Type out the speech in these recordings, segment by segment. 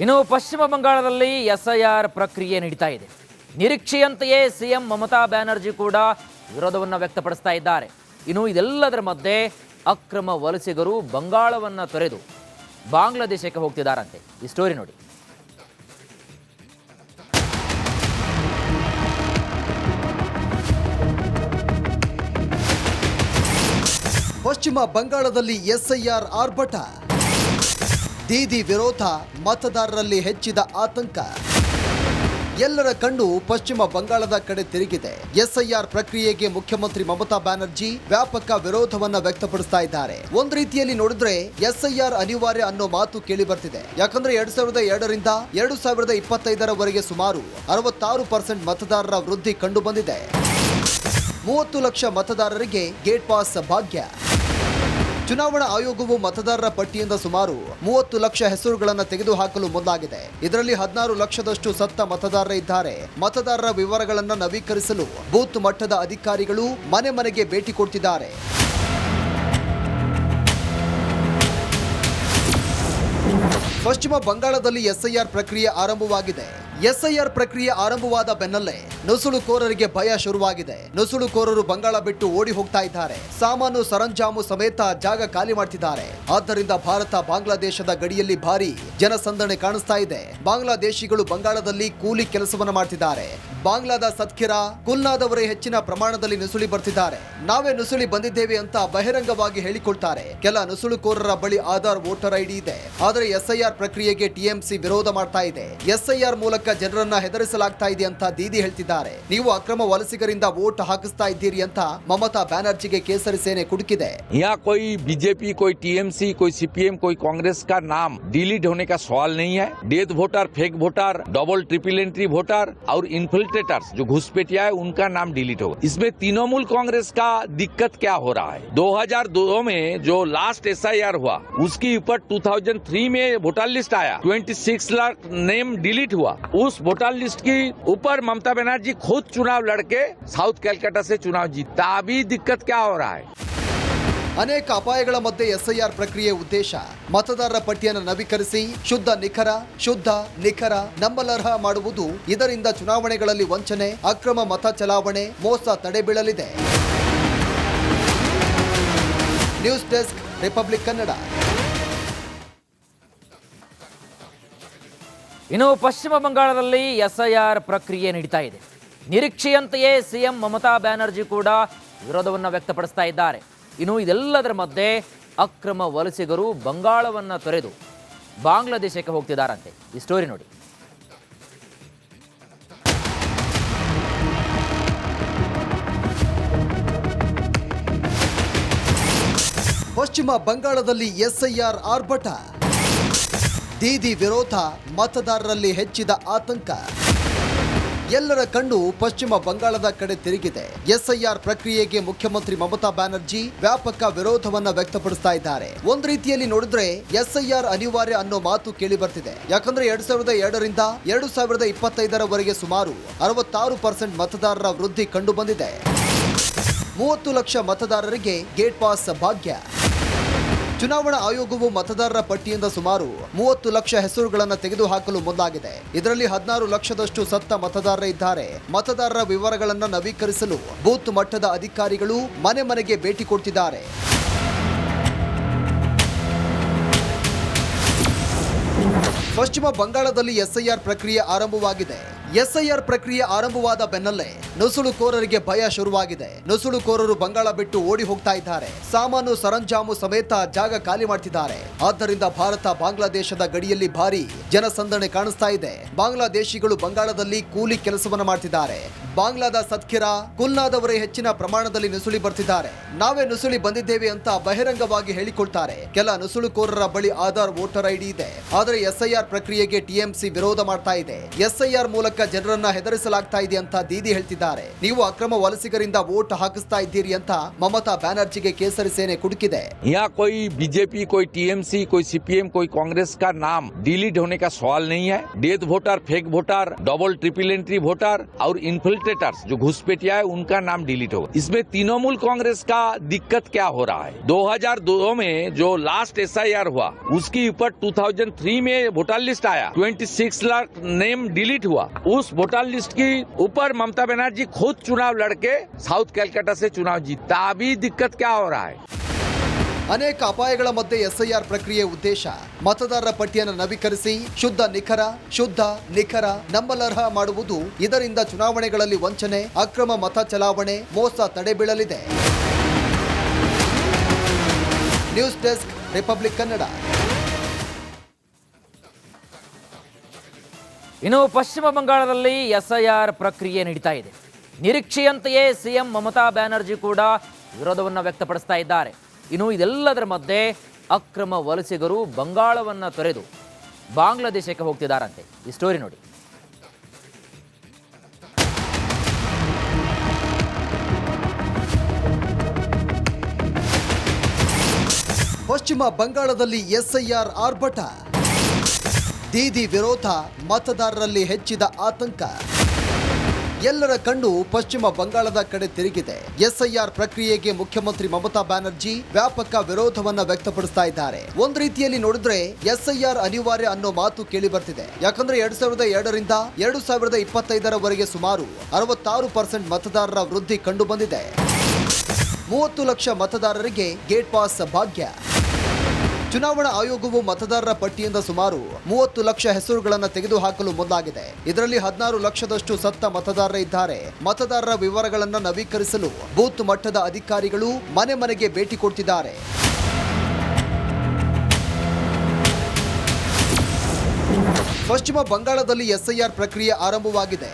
ಇನ್ನು ಪಶ್ಚಿಮ ಬಂಗಾಳದಲ್ಲಿ ಎಸ್ಐಆರ್ ಪ್ರಕ್ರಿಯೆ ನಡೀತಾ ಇದೆ. ನಿರೀಕ್ಷೆಯಂತೆಯೇ ಸಿಎಂ ಮಮತಾ ಬ್ಯಾನರ್ಜಿ ಕೂಡ ವಿರೋಧವನ್ನು ವ್ಯಕ್ತಪಡಿಸ್ತಾ ಇದ್ದಾರೆ. ಇನ್ನು ಇದೆಲ್ಲದರ ಮಧ್ಯೆ ಅಕ್ರಮ ವಲಸಿಗರು ಬಂಗಾಳವನ್ನು ತೊರೆದು ಬಾಂಗ್ಲಾದೇಶಕ್ಕೆ ಹೋಗ್ತಿದ್ದಾರಂತೆ. ಈ ಸ್ಟೋರಿ ನೋಡಿ. ಪಶ್ಚಿಮ ಬಂಗಾಳದಲ್ಲಿ ಎಸ್ಐಆರ್ ಆರ್ಭಟ, ದೀದಿ ವಿರೋಧ, ಮತದಾರರಲ್ಲಿ ಹೆಚ್ಚಿದ ಆತಂಕ. ಎಲ್ಲರ ಕಣ್ಣು ಪಶ್ಚಿಮ ಬಂಗಾಳದ ಕಡೆ ತಿರುಗಿದೆ. ಎಸ್ಐಆರ್ ಪ್ರಕ್ರಿಯೆಗೆ ಮುಖ್ಯಮಂತ್ರಿ ಮಮತಾ ಬ್ಯಾನರ್ಜಿ ವ್ಯಾಪಕ ವಿರೋಧವನ್ನ ವ್ಯಕ್ತಪಡಿಸ್ತಾ ಇದ್ದಾರೆ. ಒಂದ್ ರೀತಿಯಲ್ಲಿ ನೋಡಿದ್ರೆ ಎಸ್ಐಆರ್ ಅನಿವಾರ್ಯ ಅನ್ನೋ ಮಾತು ಕೇಳಿ ಬರ್ತಿದೆ. ಯಾಕಂದ್ರೆ 2002ರಿಂದ 2025ರವರೆಗೆ ಸುಮಾರು 66% ಮತದಾರರ ವೃದ್ಧಿ ಕಂಡು ಬಂದಿದೆ. 30 ಲಕ್ಷ ಮತದಾರರಿಗೆ ಗೇಟ್ ಪಾಸ್ ಭಾಗ್ಯ. ಚುನಾವಣಾ ಆಯೋಗವು ಮತದಾರರ ಪಟ್ಟಿಯಿಂದ ಸುಮಾರು 30 ಲಕ್ಷ ಹೆಸರುಗಳನ್ನು ತೆಗೆದುಹಾಕಲು ಮುಂದಾಗಿದೆ. ಇದರಲ್ಲಿ 16 ಲಕ್ಷದಷ್ಟು ಸತ್ತ ಮತದಾರರಿದ್ದಾರೆ. ಮತದಾರರ ವಿವರಗಳನ್ನು ನವೀಕರಿಸಲು ಬೂತ್ ಮಟ್ಟದ ಅಧಿಕಾರಿಗಳು ಮನೆ ಮನೆಗೆ ಭೇಟಿ ಕೊಡ್ತಿದ್ದಾರೆ. ಪಶ್ಚಿಮ ಬಂಗಾಳದಲ್ಲಿ ಎಸ್ಐಆರ್ ಪ್ರಕ್ರಿಯೆ ಆರಂಭವಾಗಿದೆ. ಎಸ್ಐಆರ್ ಪ್ರಕ್ರಿಯೆ ಆರಂಭವಾದ ಬೆನ್ನಲ್ಲೇ ನುಸುಳುಕೋರರಿಗೆ ಭಯ ಶುರುವಾಗಿದೆ. ನುಸುಳುಕೋರರು ಬಂಗಾಳ ಬಿಟ್ಟು ಓಡಿ ಹೋಗ್ತಾ ಇದ್ದಾರೆ. ಸಾಮಾನು ಸರಂಜಾಮು ಸಮೇತ ಜಾಗ ಖಾಲಿ ಮಾಡ್ತಿದ್ದಾರೆ. ಆದ್ದರಿಂದ ಭಾರತ ಬಾಂಗ್ಲಾದೇಶದ ಗಡಿಯಲ್ಲಿ ಭಾರಿ ಜನಸಂದಣಿ ಕಾಣಿಸ್ತಾ ಇದೆ. ಬಾಂಗ್ಲಾದೇಶಿಗಳು ಬಂಗಾಳದಲ್ಲಿ ಕೂಲಿ ಕೆಲಸವನ್ನ ಮಾಡ್ತಿದ್ದಾರೆ. ಬಾಂಗ್ಲಾದ ಸತ್ಕಿರಾ, ಕುಲ್ನಾದವರೇ ಹೆಚ್ಚಿನ ಪ್ರಮಾಣದಲ್ಲಿ ನುಸುಳಿ ಬರ್ತಿದ್ದಾರೆ. ನಾವೇ ನುಸುಳಿ ಬಂದಿದ್ದೇವೆ ಅಂತ ಬಹಿರಂಗವಾಗಿ ಹೇಳಿಕೊಳ್ತಾರೆ. ಕೆಲ ನುಸುಳುಕೋರರ ಬಳಿ ಆಧಾರ್ ವೋಟರ್ ಐಡಿ ಇದೆ. ಆದರೆ ಎಸ್ಐಆರ್ ಪ್ರಕ್ರಿಯೆಗೆ ಟಿಎಂಸಿ ವಿರೋಧ ಮಾಡ್ತಾ ಇದೆ. ಎಸ್ಐಆರ್ ಮೂಲಕ ಜನರನ್ನ ಹೆದರಿಸಲಾಗ್ತಾ ಇದೆ ಅಂತ ದೀದಿ ಹೇಳ್ತಿದ್ದಾರೆ. ನೀವು ಅಕ್ರಮ ವಲಸಿಗರಿಂದ ವೋಟ್ ಹಾಕಿಸ್ತಾ ಇದ್ದೀರಿ ಅಂತ ಮಮತಾ ಬ್ಯಾನರ್ಜಿಗೆ ಕೇಸರಿ ಸೇನೆ ಕುಟುಕಿದೆ. यहाँ कोई बीजेपी, कोई टीएमसी, कोई सीपीएम, कोई कांग्रेस का नाम डिलीट होने का सवाल नहीं है. Death voter, fake voter, double triple entry voter और इन्फिल्ट्रेटर्स जो घुसपैठिया है उनका नाम डिलीट होगा. इसमें तृणमूल कांग्रेस का दिक्कत क्या हो रहा है? 2002 में जो लास्ट एसआईआर हुआ उसके ऊपर 2003 में वोटर लिस्ट आया, 26 लाख नेम डिलीट हुआ. उस वोटर लिस्ट के ऊपर ममता बनर्जी खुद चुनाव लड़के साउथ कैलकाटा से चुनाव जीता. अभी दिक्कत क्या हो रहा है? ಅನೇಕ ಅಪಾಯಗಳ ಮಧ್ಯೆ ಎಸ್ಐಆರ್ ಪ್ರಕ್ರಿಯೆ ಉದ್ದೇಶ ಮತದಾರರ ಪಟ್ಟಿಯನ್ನು ನವೀಕರಿಸಿ ಶುದ್ಧ ನಿಖರ ನಂಬಲರ್ಹ ಮಾಡುವುದು. ಇದರಿಂದ ಚುನಾವಣೆಗಳಲ್ಲಿ ವಂಚನೆ, ಅಕ್ರಮ ಮತ ಚಲಾವಣೆ, ಮೋಸ ತಡೆಬೀಳಲಿದೆ. News desk, Republic Kannada. ಇನ್ನು ಪಶ್ಚಿಮ ಬಂಗಾಳದಲ್ಲಿ ಎಸ್ಐಆರ್ ಪ್ರಕ್ರಿಯೆ ನಡೀತಾ ಇದೆ. ನಿರೀಕ್ಷೆಯಂತೆಯೇ ಸಿಎಂ ಮಮತಾ ಬ್ಯಾನರ್ಜಿ ಕೂಡ ವಿರೋಧವನ್ನು ವ್ಯಕ್ತಪಡಿಸ್ತಾ ಇದ್ದಾರೆ. ಇನ್ನು ಇದೆಲ್ಲದರ ಮಧ್ಯೆ ಅಕ್ರಮ ವಲಸಿಗರು ಬಂಗಾಳವನ್ನು ತೊರೆದು ಬಾಂಗ್ಲಾದೇಶಕ್ಕೆ ಹೋಗ್ತಿದ್ದಾರಂತೆ. ಈ ಸ್ಟೋರಿ ನೋಡಿ. ಪಶ್ಚಿಮ ಬಂಗಾಳದಲ್ಲಿ ಎಸ್ಐಆರ್ ಆರ್ಭಟ, ದೀದಿ ವಿರೋಧ, ಮತದಾರರಲ್ಲಿ ಹೆಚ್ಚಿದ ಆತಂಕ. ಎಲ್ಲರ ಕಣ್ಣು ಪಶ್ಚಿಮ ಬಂಗಾಳದ ಕಡೆ ತಿರುಗಿದೆ. ಎಸ್ಐಆರ್ ಪ್ರಕ್ರಿಯೆಗೆ ಮುಖ್ಯಮಂತ್ರಿ ಮಮತಾ ಬ್ಯಾನರ್ಜಿ ವ್ಯಾಪಕ ವಿರೋಧವನ್ನ ವ್ಯಕ್ತಪಡಿಸ್ತಾ ಇದ್ದಾರೆ. ಒಂದ್ ರೀತಿಯಲ್ಲಿ ನೋಡಿದ್ರೆ ಎಸ್ಐಆರ್ ಅನಿವಾರ್ಯ ಅನ್ನೋ ಮಾತು ಕೇಳಿ ಬರ್ತಿದೆ. ಯಾಕಂದ್ರೆ 2002ರಿಂದ 2025ರವರೆಗೆ ಸುಮಾರು 66% ಮತದಾರರ ವೃದ್ಧಿ ಕಂಡು ಬಂದಿದೆ. 30 ಲಕ್ಷ ಮತದಾರರಿಗೆ ಗೇಟ್ ಪಾಸ್ ಭಾಗ್ಯ. ಚುನಾವಣಾ ಆಯೋಗವು ಮತದಾರರ ಪಟ್ಟಿಯಿಂದ ಸುಮಾರು 30 ಲಕ್ಷ ಹೆಸರುಗಳನ್ನು ತೆಗೆದುಹಾಕಲು ಮುಂದಾಗಿದೆ. ಇದರಲ್ಲಿ 16 ಲಕ್ಷದಷ್ಟು ಸತ್ತ ಮತದಾರರಿದ್ದಾರೆ. ಮತದಾರರ ವಿವರಗಳನ್ನು ನವೀಕರಿಸಲು ಬೂತ್ ಮಟ್ಟದ ಅಧಿಕಾರಿಗಳು ಮನೆ ಮನೆಗೆ ಭೇಟಿ ಕೊಡ್ತಿದ್ದಾರೆ. ಪಶ್ಚಿಮ ಬಂಗಾಳದಲ್ಲಿ ಎಸ್ಐಆರ್ ಪ್ರಕ್ರಿಯೆ ಆರಂಭವಾಗಿದೆ. ಎಸ್ಐಆರ್ ಪ್ರಕ್ರಿಯೆ ಆರಂಭವಾದ ಬೆನ್ನಲ್ಲೇ ನುಸುಳುಕೋರರಿಗೆ ಭಯ ಶುರುವಾಗಿದೆ. ನುಸುಳುಕೋರರು ಬಂಗಾಳ ಬಿಟ್ಟು ಓಡಿ ಹೋಗ್ತಾ ಇದ್ದಾರೆ. ಸಾಮಾನು ಸರಂಜಾಮು ಸಮೇತ ಜಾಗ ಖಾಲಿ ಮಾಡ್ತಿದ್ದಾರೆ. ಆದ್ದರಿಂದ ಭಾರತ ಬಾಂಗ್ಲಾದೇಶದ ಗಡಿಯಲ್ಲಿ ಭಾರಿ ಜನಸಂದಣಿ ಕಾಣಿಸ್ತಾ ಇದೆ. ಬಾಂಗ್ಲಾದೇಶಿಗಳು ಬಂಗಾಳದಲ್ಲಿ ಕೂಲಿ ಕೆಲಸವನ್ನ ಮಾಡ್ತಿದ್ದಾರೆ. ಬಾಂಗ್ಲಾದ ಸತ್ಕಿರಾ, ಕುಲ್ನಾದವರೇ ಹೆಚ್ಚಿನ ಪ್ರಮಾಣದಲ್ಲಿ ನುಸುಳಿ ಬರ್ತಿದ್ದಾರೆ. ನಾವೇ ನುಸುಳಿ ಬಂದಿದ್ದೇವೆ ಅಂತ ಬಹಿರಂಗವಾಗಿ ಹೇಳಿಕೊಳ್ತಾರೆ. ಕೆಲ ನುಸುಳುಕೋರರ ಬಳಿ ಆಧಾರ್ ವೋಟರ್ ಐಡಿ ಇದೆ. ಆದರೆ ಎಸ್ಐಆರ್ ಪ್ರಕ್ರಿಯೆಗೆ ಟಿಎಂಸಿ ವಿರೋಧ ಮಾಡ್ತಾ ಇದೆ. ಎಸ್ಐಆರ್ ಮೂಲಕ ಜನರನ್ನ ಹೆದರಿಸಲಾಗ್ತಾ ಇದೆ ಅಂತ ದೀದಿ ಹೇಳ್ತಿದ್ದಾರೆ. ನೀವು ಅಕ್ರಮ ವಲಸಿಗರಿಂದ ವೋಟ್ ಹಾಕಿಸ್ತಾ ಇದ್ದೀರಿ ಅಂತ ಮಮತಾ ಬ್ಯಾನರ್ಜಿಗೆ ಕೇಸರಿ ಸೇನೆ ಕುಟುಕಿದೆ. यहाँ कोई बीजेपी, कोई टीएमसी, कोई सीपीएम, कोई कांग्रेस का नाम डिलीट होने का सवाल नहीं है. Death voter, fake voter, double triple entry voter और इन्फिल्ट्रेटर्स इन्फिल्ट्रेटर्स जो घुसपैठिया है उनका नाम डिलीट होगा। इसमें तृणमूल कांग्रेस का दिक्कत क्या हो रहा है, 2002 में जो लास्ट SIR हुआ उसके ऊपर 2003 में वोटर लिस्ट आया, 26 लाख नेम डिलीट हुआ। उस वोटर लिस्ट की ऊपर ममता बनर्जी खुद चुनाव लड़के साउथ कैलकाटा से चुनाव जीता। अभी दिक्कत क्या हो रहा है? ಅನೇಕ ಅಪಾಯಗಳ ಮಧ್ಯೆ SIR ಪ್ರಕ್ರಿಯೆ ಉದ್ದೇಶ ಮತದಾರರ ಪಟ್ಟಿಯನ್ನು ನವೀಕರಿಸಿ ಶುದ್ಧ ನಿಖರ ನಂಬಲರ್ಹ ಮಾಡುವುದು. ಇದರಿಂದ ಚುನಾವಣೆಗಳಲ್ಲಿ ವಂಚನೆ, ಅಕ್ರಮ ಮತ ಚಲಾವಣೆ, ಮೋಸ ತಡೆಬೀಳಲಿದೆ. News desk, Republic Kannada. ಇನ್ನು ಪಶ್ಚಿಮ ಬಂಗಾಳದಲ್ಲಿ SIR ಪ್ರಕ್ರಿಯೆ ನಡೀತಾ ಇದೆ. ನಿರೀಕ್ಷೆಯಂತೆಯೇ ಸಿಎಂ ಮಮತಾ ಬ್ಯಾನರ್ಜಿ ಕೂಡ ವಿರೋಧವನ್ನು ವ್ಯಕ್ತಪಡಿಸ್ತಾ ಇದ್ದಾರೆ. ಇನ್ನು ಇದೆಲ್ಲದರ ಮಧ್ಯೆ ಅಕ್ರಮ ವಲಸಿಗರು ಬಂಗಾಳವನ್ನು ತೊರೆದು ಬಾಂಗ್ಲಾದೇಶಕ್ಕೆ ಹೋಗ್ತಿದ್ದಾರಂತೆ. ಈ ಸ್ಟೋರಿ ನೋಡಿ. ಪಶ್ಚಿಮ ಬಂಗಾಳದಲ್ಲಿ SIR ಆರ್ಭಟ, ದೀದಿ ವಿರೋಧ, ಮತದಾರರಲ್ಲಿ ಹೆಚ್ಚಿದ ಆತಂಕ. ಎಲ್ಲರ ಕಣ್ಣು ಪಶ್ಚಿಮ ಬಂಗಾಳದ ಕಡೆ ತಿರುಗಿದೆ. SIR ಪ್ರಕ್ರಿಯೆಗೆ ಮುಖ್ಯಮಂತ್ರಿ ಮಮತಾ ಬ್ಯಾನರ್ಜಿ ವ್ಯಾಪಕ ವಿರೋಧವನ್ನ ವ್ಯಕ್ತಪಡಿಸ್ತಾ ಇದ್ದಾರೆ. ಒಂದ್ ರೀತಿಯಲ್ಲಿ ನೋಡಿದ್ರೆ SIR ಅನಿವಾರ್ಯ ಅನ್ನೋ ಮಾತು ಕೇಳಿ ಬರ್ತಿದೆ. ಯಾಕಂದ್ರೆ 2002 ರಿಂದ 2025 ಸುಮಾರು 66% ಮತದಾರರ ವೃದ್ಧಿ ಕಂಡು ಬಂದಿದೆ. 30 ಲಕ್ಷ ಮತದಾರರಿಗೆ ಗೇಟ್ ಪಾಸ್ ಭಾಗ್ಯ. ಚುನಾವಣಾ ಆಯೋಗವು ಮತದಾರರ ಪಟ್ಟಿಯಿಂದ ಸುಮಾರು 30 ಲಕ್ಷ ಹೆಸರುಗಳನ್ನು ತೆಗೆದುಹಾಕಲು ಮುಂದಾಗಿದೆ. ಇದರಲ್ಲಿ 16 ಲಕ್ಷದಷ್ಟು ಸತ್ತ ಮತದಾರರೇ ಇದ್ದಾರೆ. ಮತದಾರರ ವಿವರಗಳನ್ನು ನವೀಕರಿಸಲು ಬೂತ್ ಮಟ್ಟದ ಅಧಿಕಾರಿಗಳು ಮನೆ ಮನೆಗೆ ಭೇಟಿ ಕೊಡ್ತಿದ್ದಾರೆ. ಪಶ್ಚಿಮ ಬಂಗಾಳದಲ್ಲಿ SIR ಪ್ರಕ್ರಿಯೆ ಆರಂಭವಾಗಿದೆ.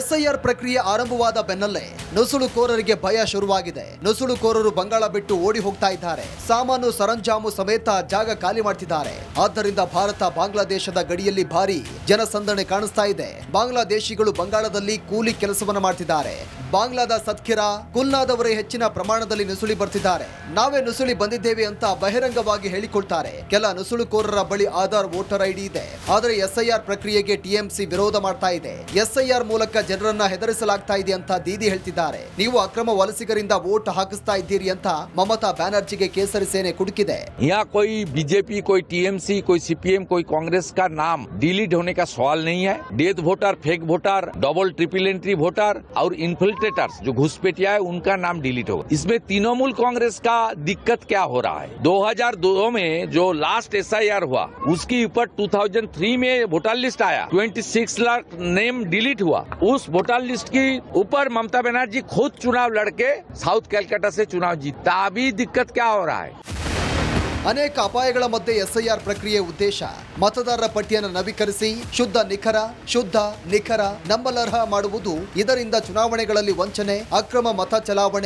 SIR ಪ್ರಕ್ರಿಯೆ ಆರಂಭವಾದ ಬೆನ್ನಲ್ಲೇ ನುಸುಳುಕೋರರಿಗೆ ಭಯ ಶುರುವಾಗಿದೆ. ನುಸುಳುಕೋರರು ಬಂಗಾಳ ಬಿಟ್ಟು ಓಡಿ ಹೋಗ್ತಾ ಇದ್ದಾರೆ. ಸಾಮಾನು ಸರಂಜಾಮು ಸಮೇತ ಜಾಗ ಖಾಲಿ ಮಾಡ್ತಿದ್ದಾರೆ. ಆದ್ದರಿಂದ ಭಾರತ ಬಾಂಗ್ಲಾದೇಶದ ಗಡಿಯಲ್ಲಿ ಭಾರಿ ಜನಸಂದಣಿ ಕಾಣಿಸ್ತಾ ಇದೆ. ಬಾಂಗ್ಲಾದೇಶಿಗಳು ಬಂಗಾಳದಲ್ಲಿ ಕೂಲಿ ಕೆಲಸವನ್ನ ಮಾಡ್ತಿದ್ದಾರೆ. ಬಾಂಗ್ಲಾದ ಸತ್ಖಿರಾ, ಕುಲ್ನಾದವರೇ ಹೆಚ್ಚಿನ ಪ್ರಮಾಣದಲ್ಲಿ ನುಸುಳಿ ಬರ್ತಿದ್ದಾರೆ. ನಾವೇ ನುಸುಳಿ ಬಂದಿದ್ದೇವೆ ಅಂತ ಬಹಿರಂಗವಾಗಿ ಹೇಳಿಕೊಳ್ತಾರೆ. ಕೆಲ ನುಸುಳುಕೋರರ ಬಳಿ ಆಧಾರ್ ವೋಟರ್ ID ಇದೆ. ಆದರೆ SIR ಪ್ರಕ್ರಿಯೆಗೆ TMC ವಿರೋಧ ಮಾಡ್ತಾ ಇದೆ. SIR ಮೂಲಕ ಜನರನ್ನ ಹೆದರಿಸಲಾಗ್ತಾ ಇದೆ ಅಂತ ದೀದಿ ಹೇಳ್ತಿದ್ದಾರೆ. ನೀವು ಅಕ್ರಮ ವಲಸಿಗರಿಂದ ವೋಟ್ ಹಾಕಿಸ್ತಾ ಇದ್ದೀರಿ ಅಂತ ಮಮತಾ ಬ್ಯಾನರ್ಜಿಗೆ ಕೇಸರಿ ಸೇನೆ ಕುಟುಕಿದೆ. यहाँ कोई बीजेपी, कोई TMC, कोई CPM, कोई कांग्रेस का नाम डिलीट होने का सवाल नहीं है। Death voter, fake voter, double triple entry voter और इन्फिल्ट्रेटर्स जो घुसपैठिया है उनका नाम डिलीट होगा। इसमें तृणमूल कांग्रेस का दिक्कत क्या हो रहा है, 2002 में जो लास्ट SIR हुआ उसके ऊपर 2003 में वोटर लिस्ट आया, 26 लाख नेम डिलीट हुआ। उस वोटर लिस्ट की ऊपर ममता बनर्जी खुद चुनाव लड़के साउथ कैलकाटा से चुनाव जीता। अभी दिक्कत क्या हो रहा है? ಅನೇಕ ಅಪಾಯಗಳ ಮಧ್ಯೆ SIR ಪ್ರಕ್ರಿಯೆ ಉದ್ದೇಶ ಮತದಾರರ ಪಟ್ಟಿಯನ್ನು ನವೀಕರಿಸಿ ಶುದ್ಧ ನಿಖರ ನಂಬಲರ್ಹ ಮಾಡುವುದು. ಇದರಿಂದ ಚುನಾವಣೆಗಳಲ್ಲಿ ವಂಚನೆ, ಅಕ್ರಮ ಮತ ಚಲಾವಣೆ,